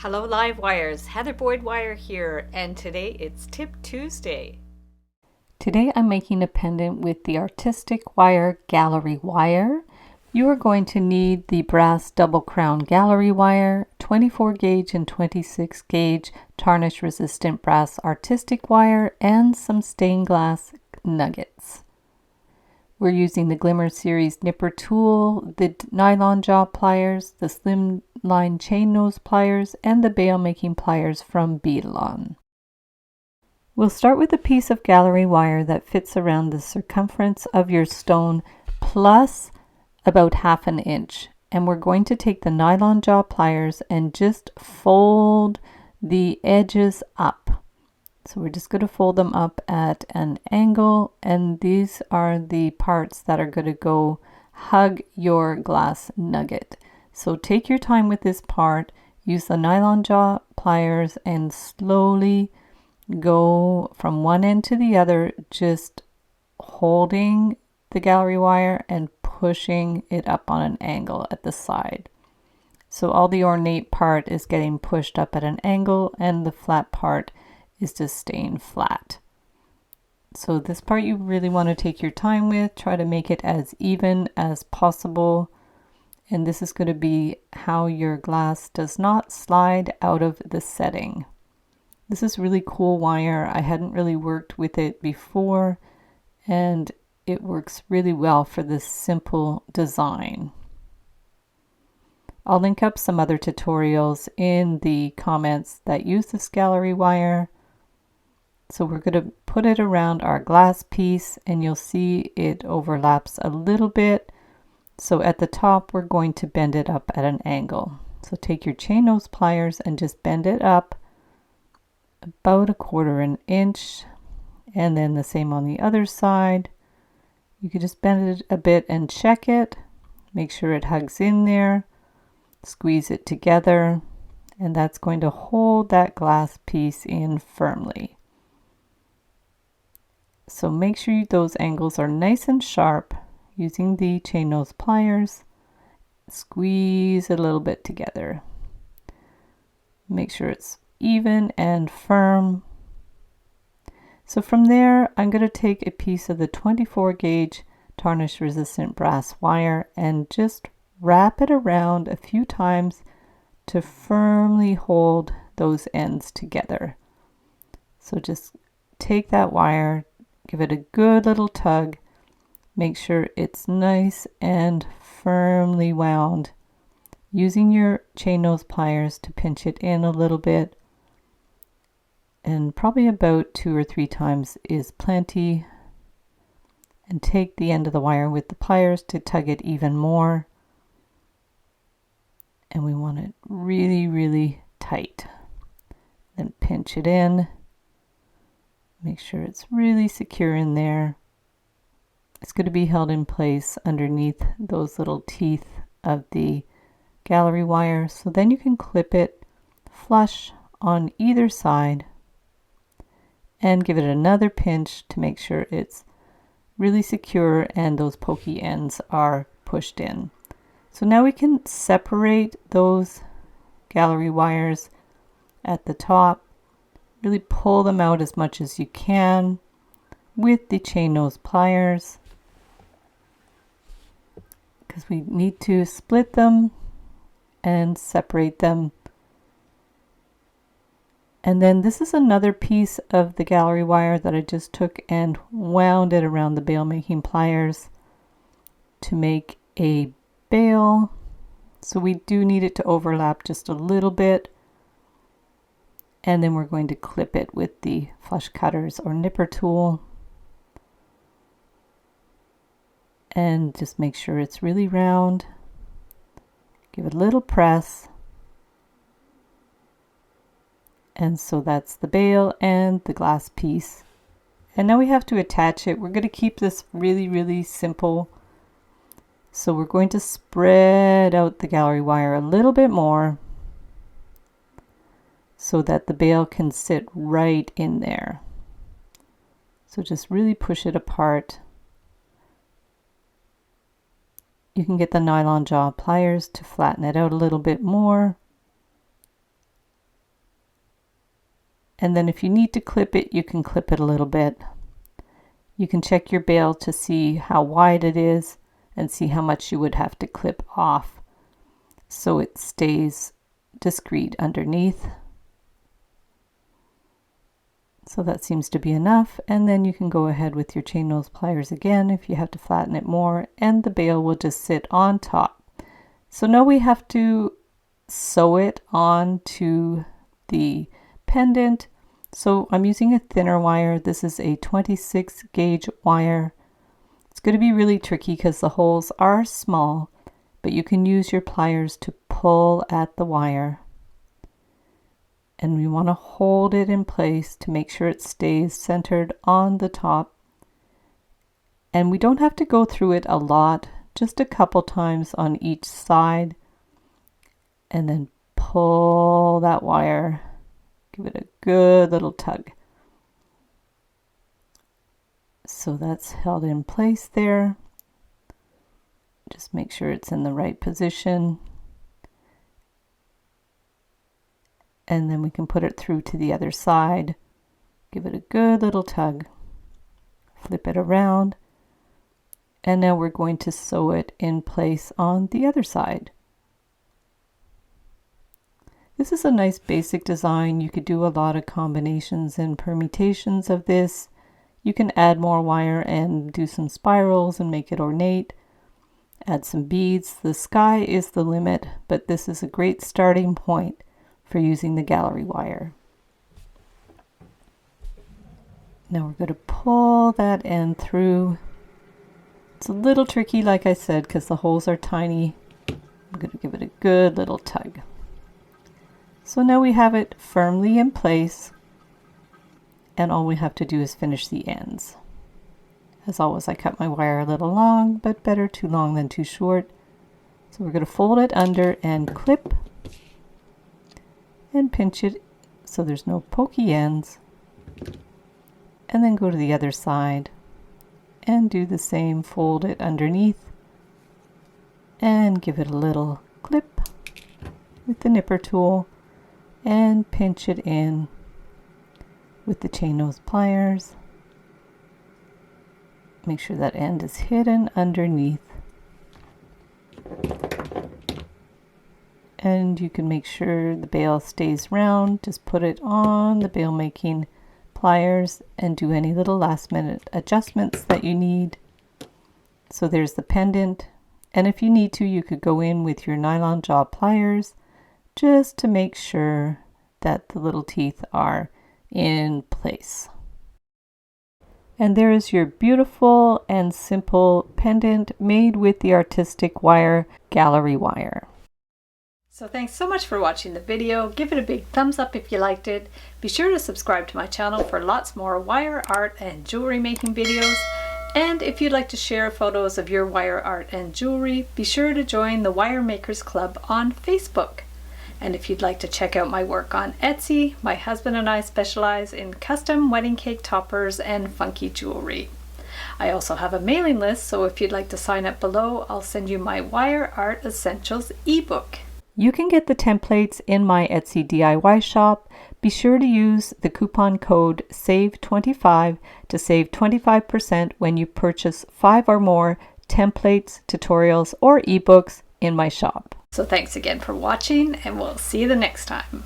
Hello Live Wires, Heather Boyd Wire here, and today it's Tip Tuesday. Today I'm making a pendant with the Artistic Wire Gallery Wire. You are going to need the brass double crown gallery wire, 24 gauge and 26 gauge tarnish resistant brass artistic wire, and some stained glass nuggets. We're using the Glimmer Series nipper tool, the nylon jaw pliers, the slim line chain nose pliers, and the bail making pliers from Beadalon. We'll start with a piece of gallery wire that fits around the circumference of your stone plus about 1/2 inch. And we're going to take the nylon jaw pliers and just fold the edges up. So we're just going to fold them up at an angle, and these are the parts that are going to go hug your glass nugget. So take your time with this part, use the nylon jaw pliers and slowly go from one end to the other, just holding the gallery wire and pushing it up on an angle at the side. So all the ornate part is getting pushed up at an angle and the flat part is just staying flat. So this part you really want to take your time with, try to make it as even as possible. And this is going to be how your glass does not slide out of the setting. This is really cool wire. I hadn't really worked with it before, and it works really well for this simple design. I'll link up some other tutorials in the comments that use this gallery wire. So we're going to put it around our glass piece, and you'll see it overlaps a little bit. So at the top, we're going to bend it up at an angle. So take your chain nose pliers and just bend it up about 1/4 inch. And then the same on the other side. You could just bend it a bit and check it. Make sure it hugs in there. Squeeze it together. And that's going to hold that glass piece in firmly. So make sure those angles are nice and sharp using the chain nose pliers. Squeeze it a little bit together. Make sure it's even and firm. So from there, I'm going to take a piece of the 24 gauge tarnish resistant brass wire and just wrap it around a few times to firmly hold those ends together. So just take that wire, give it a good little tug, make sure it's nice and firmly wound, using your chain nose pliers to pinch it in a little bit, and probably about 2 or 3 times is plenty. And take the end of the wire with the pliers to tug it even more, and we want it really, really tight. Then pinch it in. Make sure it's really secure in there. It's going to be held in place underneath those little teeth of the gallery wire. So then you can clip it flush on either side and give it another pinch to make sure it's really secure and those pokey ends are pushed in. So now we can separate those gallery wires at the top. Really pull them out as much as you can with the chain nose pliers, because we need to split them and separate them. And then this is another piece of the gallery wire that I just took and wound it around the bail making pliers to make a bail. So we do need it to overlap just a little bit. And then we're going to clip it with the flush cutters or nipper tool. And just make sure it's really round. Give it a little press. And so that's the bail and the glass piece. And now we have to attach it. We're going to keep this really, really simple. So we're going to spread out the gallery wire a little bit more, so that the bail can sit right in there. So just really push it apart. You can get the nylon jaw pliers to flatten it out a little bit more. And then if you need to clip it, you can clip it a little bit. You can check your bail to see how wide it is and see how much you would have to clip off so it stays discreet underneath. So that seems to be enough, and then you can go ahead with your chain nose pliers again if you have to flatten it more, and the bail will just sit on top. So now we have to sew it onto the pendant. So I'm using a thinner wire. This is a 26 gauge wire. It's going to be really tricky because the holes are small, but you can use your pliers to pull at the wire. And we want to hold it in place to make sure it stays centered on the top. And we don't have to go through it a lot, just a couple times on each side. And then pull that wire. Give it a good little tug. So that's held in place there. Just make sure it's in the right position. And then we can put it through to the other side. Give it a good little tug. Flip it around. And now we're going to sew it in place on the other side. This is a nice basic design. You could do a lot of combinations and permutations of this. You can add more wire and do some spirals and make it ornate. Add some beads. The sky is the limit, but this is a great starting point for using the gallery wire. Now we're going to pull that end through. It's a little tricky, like I said, because the holes are tiny. I'm going to give it a good little tug. So now we have it firmly in place, and all we have to do is finish the ends. As always, I cut my wire a little long, but better too long than too short. So we're going to fold it under and clip and pinch it so there's no pokey ends, and then go to the other side and do the same. Fold it underneath and give it a little clip with the nipper tool and pinch it in with the chain nose pliers. Make sure that end is hidden underneath. And you can make sure the bail stays round. Just put it on the bail making pliers and do any little last minute adjustments that you need. So there's the pendant, and if you need to, you could go in with your nylon jaw pliers just to make sure that the little teeth are in place. And there is your beautiful and simple pendant made with the artistic wire, gallery wire. So thanks so much for watching the video. Give it a big thumbs up if you liked it. Be sure to subscribe to my channel for lots more wire art and jewelry making videos. And if you'd like to share photos of your wire art and jewelry, be sure to join the Wire Makers Club on Facebook. And if you'd like to check out my work on Etsy, my husband and I specialize in custom wedding cake toppers and funky jewelry. I also have a mailing list, so if you'd like to sign up below, I'll send you my Wire Art Essentials ebook. You can get the templates in my Etsy DIY shop. Be sure to use the coupon code SAVE25 to save 25% when you purchase 5 or more templates, tutorials, or ebooks in my shop. So thanks again for watching, and we'll see you the next time.